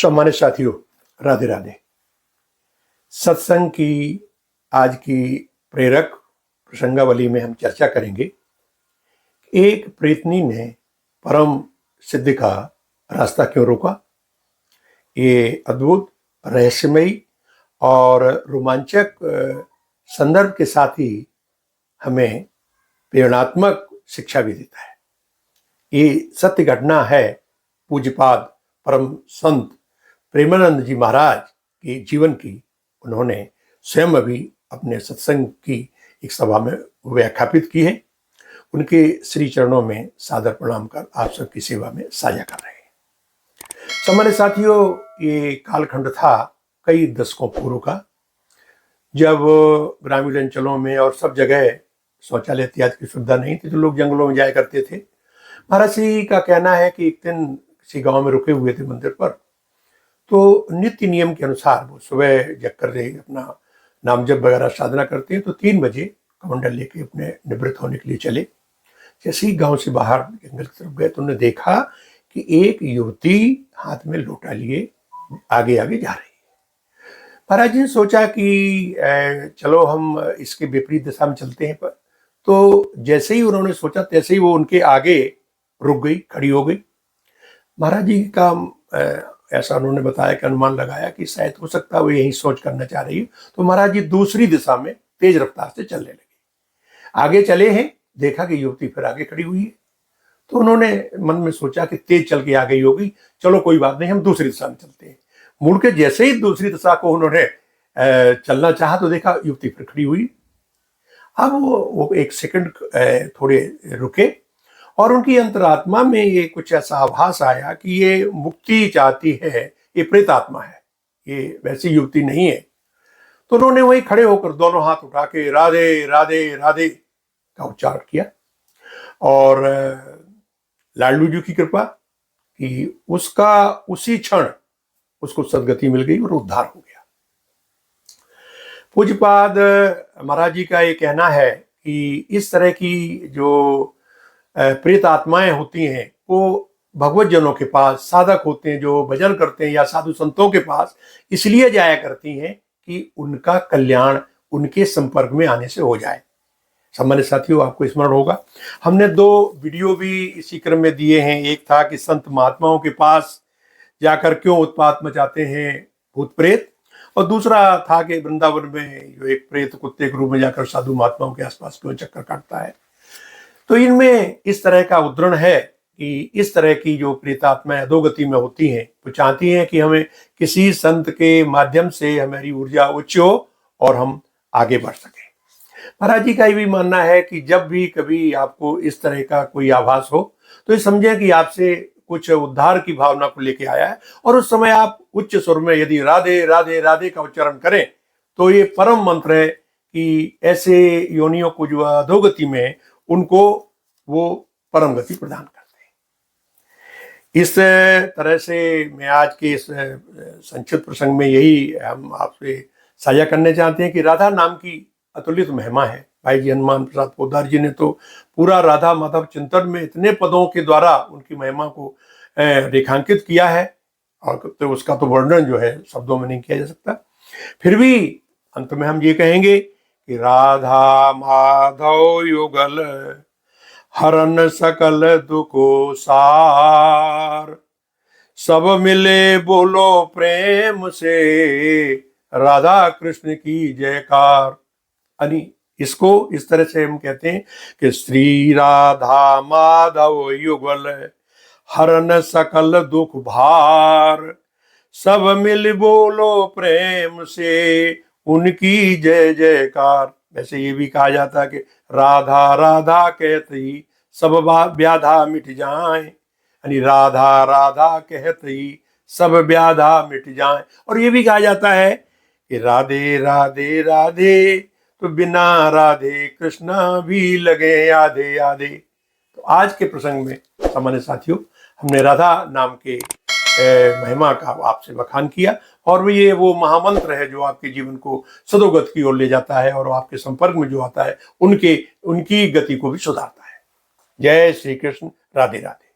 सम्मानित साथियों, राधे राधे। सत्संग की आज की प्रेरक प्रसंगावली में हम चर्चा करेंगे। एक प्रेतनी ने परम सिद्धि का रास्ता क्यों रोका। ये अद्भुत, रहस्यमयी और रोमांचक संदर्भ के साथ ही हमें प्रेरणात्मक शिक्षा भी देता है। ये सत्य घटना है पूज्यपाद परम संत प्रेमानंद जी महाराज के जीवन की। उन्होंने स्वयं अभी अपने सत्संग की एक सभा में व्याख्यापित की है। उनके श्री चरणों में सादर प्रणाम कर आप सबकी सेवा में साझा कर रहे हैं। सम्मानित साथियों, ये कालखंड था कई दशकों पूर्व का, जब ग्रामीण अंचलों में और सब जगह शौचालय इत्यादि की सुविधा नहीं थी, तो लोग जंगलों में जाया करते थे। महाराज जी का कहना है कि एक दिन किसी गांव में रुके हुए थे मंदिर पर, तो नित्य नियम के अनुसार वो सुबह जग कर अपना नाम जप वगैरह साधना करते हैं, तो 3 बजे कमंडल लेके अपने निवृत्त होने के लिए चले। जैसे ही गांव से बाहर जंगल की तरफ गए तो उन्होंने देखा कि एक युवती हाथ में लोटा लिए आगे आगे जा रही है। महाराज जी ने सोचा कि चलो हम इसके विपरीत दिशा में चलते हैं। पर तो जैसे ही उन्होंने सोचा तैसे ही वो उनके आगे रुक गई, खड़ी हो गई। महाराज जी का ऐसा उन्होंने बताया कि अनुमान लगाया कि शायद हो सकता है वो यही सोच करना चाह रही है। तो महाराज जी दूसरी दिशा में तेज रफ्तार से चलने लगे। आगे चले हैं, देखा कि युवती फिर आगे खड़ी हुई है। तो उन्होंने मन में सोचा कि तेज चल के आ गई होगी, चलो कोई बात नहीं, हम दूसरी दिशा में चलते हैं। मुड़ के जैसे ही दूसरी दिशा को उन्होंने चलना चाहा तो देखा युवती फिर खड़ी हुई। अब वो एक सेकंड थोड़े रुके और उनकी अंतरात्मा में ये कुछ ऐसा आभास आया कि ये मुक्ति चाहती है, ये प्रेत आत्मा है, ये वैसी युवती नहीं है। तो उन्होंने वहीं खड़े होकर दोनों हाथ उठा के राधे राधे राधे का उच्चारण किया और लाडलू जी की कृपा कि उसका उसी क्षण उसको सदगति मिल गई और उद्धार हो गया। पूज्यपाद महाराज जी का ये कहना है कि इस तरह की जो प्रेत आत्माएं होती हैं वो भगवत जनों के पास, साधक होते हैं जो भजन करते हैं या साधु संतों के पास इसलिए जाया करती हैं कि उनका कल्याण उनके संपर्क में आने से हो जाए। सम्मानित साथियों, आपको स्मरण होगा हमने 2 वीडियो भी इसी क्रम में दिए हैं। एक था कि संत महात्माओं के पास जाकर क्यों उत्पात मचाते हैं भूत प्रेत, और दूसरा था कि वृंदावन में जो एक प्रेत कुत्ते के रूप में जाकर साधु महात्माओं के आसपास क्यों चक्कर काटता है। तो इनमें इस तरह का उद्धरण है कि इस तरह की जो प्रेतात्माएं अधोगति में होती हैं वो चाहती हैं कि हमें किसी संत के माध्यम से हमारी ऊर्जा उच्च हो और हम आगे बढ़ सकें। महाराज जी का ये भी मानना है कि जब भी कभी आपको इस तरह का कोई आभास हो तो ये समझें कि आपसे कुछ उद्धार की भावना को लेके आया है, और उस समय आप उच्च स्वर में यदि राधे राधे राधे का उच्चारण करें तो ये परम मंत्र है कि ऐसे योनियों को जो अधोगति में उनको वो परम गति प्रदान करते हैं। इस तरह से मैं आज के इस संक्षिप्त प्रसंग में यही हम आपसे साझा करने चाहते हैं कि राधा नाम की अतुलित महिमा है। भाई जी हनुमान प्रसाद पोद्दार जी ने तो पूरा राधा माधव चिंतन में इतने पदों के द्वारा उनकी महिमा को रेखांकित किया है, और तो उसका तो वर्णन जो है शब्दों में नहीं किया जा सकता। फिर भी अंत में हम ये कहेंगे कि राधा माधव युगल हरन सकल दुखो सार, सब मिले बोलो प्रेम से राधा कृष्ण की जयकार। यानी इसको इस तरह से हम कहते हैं कि श्री राधा माधव युगल हरन सकल दुख भार, सब मिल बोलो प्रेम से उनकी जय जयकार। वैसे ये भी कहा जाता है कि राधा राधा कहते ही सब व्याधा मिट जाए, यानी राधा राधा कहते ही सब व्याधा मिट जाए। और ये भी कहा जाता है कि राधे राधे राधे तो बिना राधे कृष्णा भी लगे आधे आधे। तो आज के प्रसंग में सामान्य साथियों हमने राधा नाम के महिमा का आपसे बखान किया, और ये वो महामंत्र है जो आपके जीवन को सदोगत की ओर ले जाता है और आपके संपर्क में जो आता है उनकी गति को भी सुधारता है। जय श्री कृष्ण, राधे राधे।